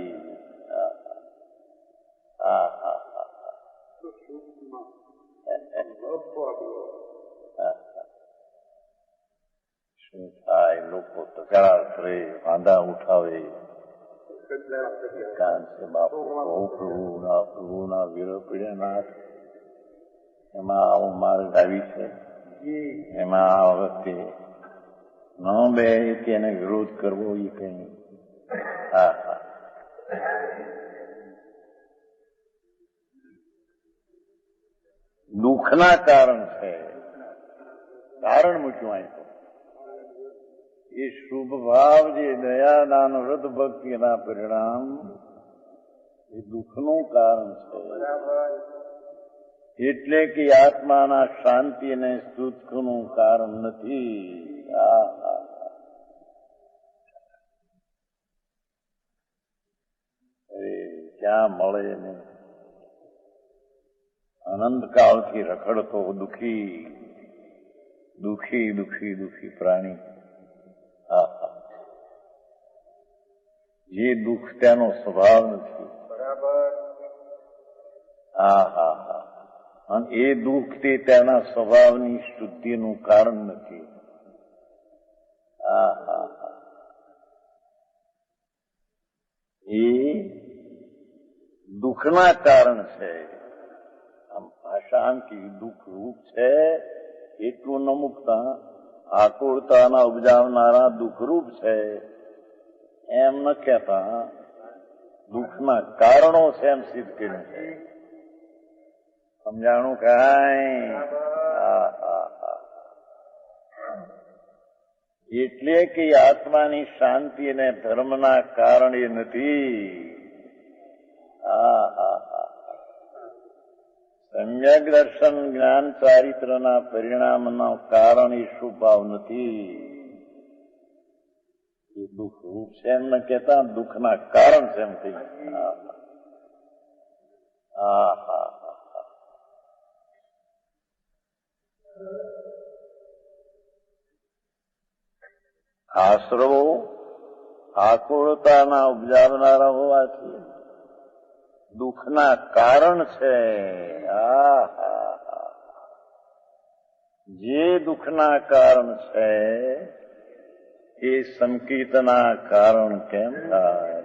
શું થાય? લોકો તકરાર કરે, વાંધા ઉઠાવે. બાપુ પ્રભુના વિરોધ પીડ્યા નાથ, એમાં આવો માર્ગ આવી છે, એમાં આ વખતે ન બે તેને વિરોધ કરવો એ કઈ. દુઃખના કારણ છે. કારણ મૂક્યું અહીં તો એ શુભ ભાવ જે દયાદાન વ્રત ભક્તિના પરિણામ એ દુઃખનું કારણ છે. એટલે કે આત્માના શાંતિ અને સુખનું કારણ નથી. ક્યાં મળે નહીં. અનંતકાળથી રખડતો દુઃખી દુઃખી દુઃખી દુઃખી પ્રાણી. જે દુઃખ તેનો સ્વભાવ નથી. બરાબર. અને એ દુઃખ તે તેના સ્વભાવની શુદ્ધિનું કારણ નથી. એ દુઃખના કારણ છે. આમ ભાષાંકી દુઃખ રૂપ છે એટલું ન મૂકતા આકુળતાના ઉપજાવનારા દુઃખરૂપ છે એમ ન કહેતા દુઃખના કારણો છે એમ સિદ્ધ કર્યું છે. સમજાણું કાંઈ? એટલે કે આત્માની શાંતિ અને ધર્મના કારણે નથી. સમ્યક દર્શન જ્ઞાન ચારિત્રના પરિણામનો કારણ એ શુભ ભાવ નથી. એ દુઃખ રૂપ છે એમ ન કહેતા દુઃખના કારણ છે એમ કહી. આશ્રવો આકુળતાના ઉપજાવનારા હોવાથી દુઃખના કારણ છે. જે દુઃખના કારણ છે એ સંકિતના કારણ કેમ થાય?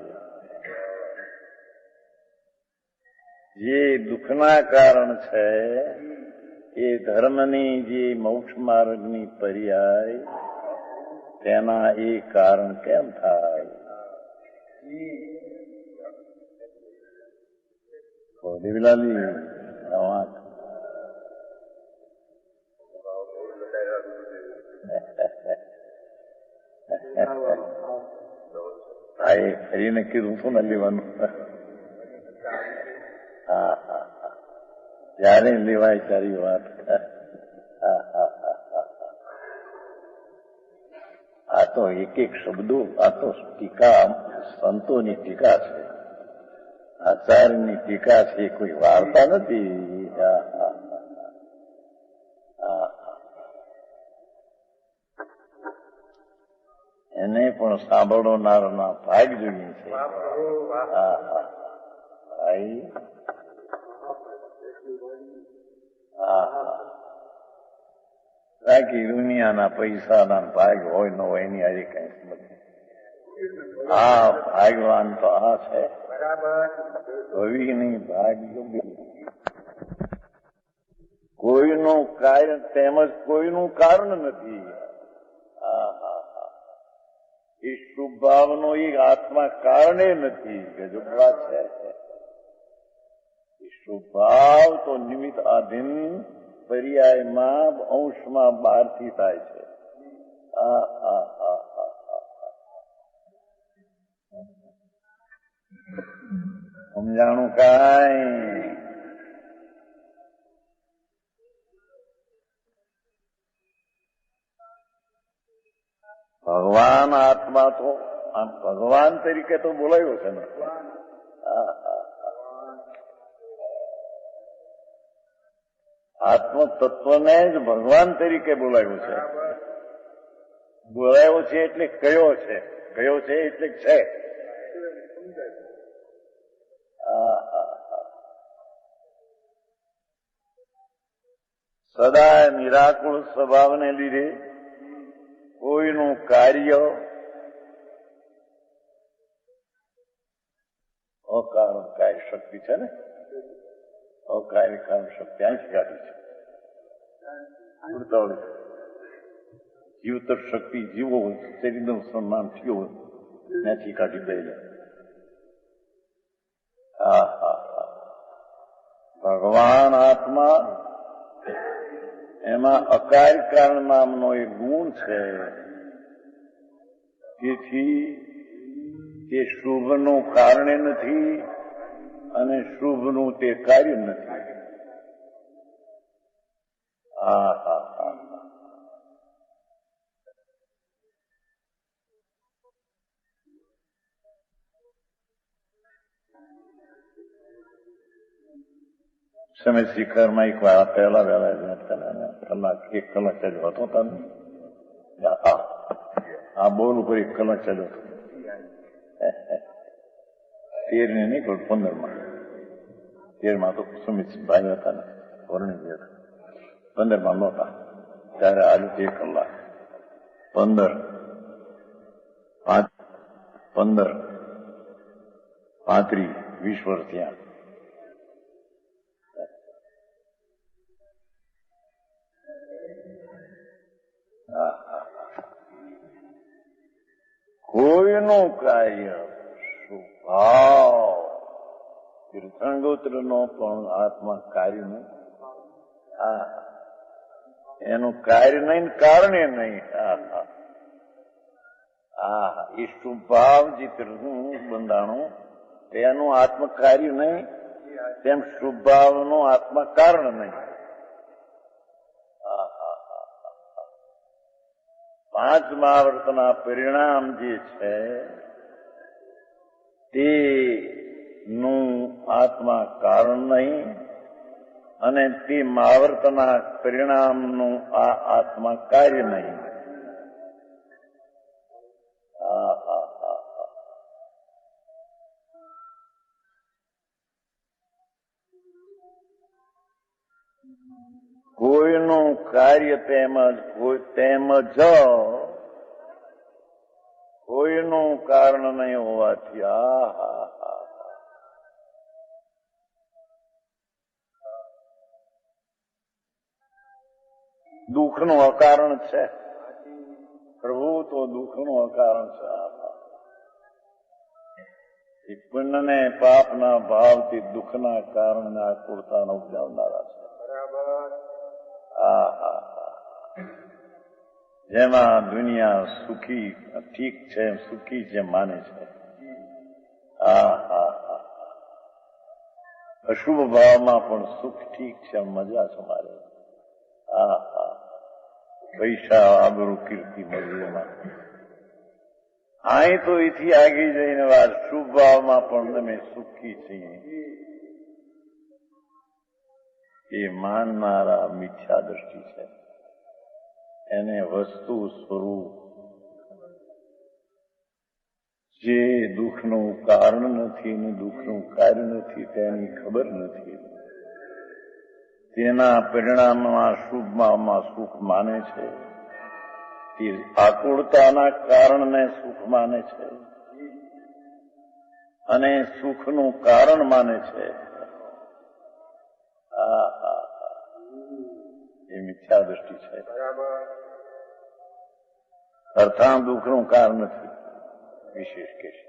જે દુઃખના કારણ છે એ ધર્મની જે મોક્ષ માર્ગની પર્યાય તેના એ કારણ કેમ થાય? દેવીલાલી હા એ ફરીને કીધું શું ન લેવાનું. ત્યારે લેવાય તારી વાત. આ તો એક એક શબ્દો, આ તો ટીકા સંતોની ટીકા છે, આચાર્યની ટીકા છે, કોઈ વાર્તા નથી. એને પણ સાંભળનારના ભાગ જોઈએ છે. બાકી દુનિયાના પૈસાના ભાગ હોય ન હોય એની આજે કઈ સમજ. ભાગવાન તો આ છે. બરાબર. કવિ નહીં ભાગ યોગ્ય. કોઈનું કાર્ય તેમજ કોઈનું કારણ નથી. એ શુભ ભાવનો એ આત્મા કારણે નથી. ગજબ વાત છે. શુભ ભાવ તો નિમિત્ત આધીન પર્યાયમાં અંશમાં બહારથી થાય છે. સમજાણું કાંઈ? ભગવાન આત્મા તો આમ ભગવાન તરીકે તો બોલાયો છે ને. આત્મ તત્વને જ ભગવાન તરીકે બોલાયું છે. બોલાયો છે એટલે કયો છે, કયો છે એટલે છે. સદા નિરાકુળ સ્વભાવને લીધે કોઈનું કાર્ય અકારણ કાર્ય શક્તિ છે ને, અકાર્ય કારણ શક્તિ અહીંથી કાઢી છે. જીવતર શક્તિ જીવો શરીરનું સન્માન થયો ત્યાંથી કાઢી પહેલા. ભગવાન આત્મા એમાં અકાર્ય કારણ નામનો એક ગુણ છે. તેથી તે શુભનું કારણે નથી અને શુભનું તે કાર્ય નથી. સમય શિખરમાં એક વાર પહેલા વહેલા કલાક 1 કલાક ચાલ્યો હતો. તમે આ બોલ ઉપર 1 કલાક ચાલ્યો હતો. 13 નહીં કોઈ 15માં. 13માં તો સુમિત ભાઈ હતા ને, વર્ણિત હતા. 15માં નહોતા ત્યારે આજે 1 કલાક 15 35 20 વર્ષ ત્યાં. કોઈનું કાર્ય સ્વભાવ તીર્થંગોત્રનો પણ આત્મા કાર્ય નહીં. એનું કાર્ય નહીં, કારણે નહીં. એ સ્વભાવ જે બંધાણું તેનું આત્મ કાર્ય નહીં, તેમ સ્વભાવનું આત્મા કારણ નહીં. 5 મહાવર્તના પરિણામ જે છે તેનું આત્મા કારણ નહીં અને તે મહાવર્તના પરિણામનું આ આત્મા કાર્ય નહીં. કોઈનું કાર્ય તેમજ કોઈનું કારણ નહીં હોવાથી દુઃખનું અકારણ છે. પ્રભુ તો દુઃખનું અકારણ છે. પુણ્ય ને પાપના ભાવથી દુઃખના કારણે આકુરતાનો ઉપજાવનારા છે. જેમાં દુનિયા સુખી ઠીક છે, સુખી છે માને છે. અશુભ ભાવમાં પણ સુખ ઠીક છે, મજા છે મારે. પૈસા આબરૂ કીર્તિ મળવી એમાં. અહીં તો એથી આગળ જઈને વાત શુભ ભાવમાં પણ તમે સુખી છીએ એ માનનારા મિથ્યા દ્રષ્ટિ છે. એને વસ્તુ સ્વરૂપ જે દુઃખનું કારણ નથી ને દુઃખનું કાર્ય નથી તેની ખબર નથી. તેના પરિણામમાં શુભમાં સુખ માને છે. તે આકુળતાના કારણને સુખ માને છે અને સુખનું કારણ માને છે. એ મિથ્યા દ્રષ્ટિ છે. અર્થામ દુઃખનું કારણ નથી વિશેષ કે છે.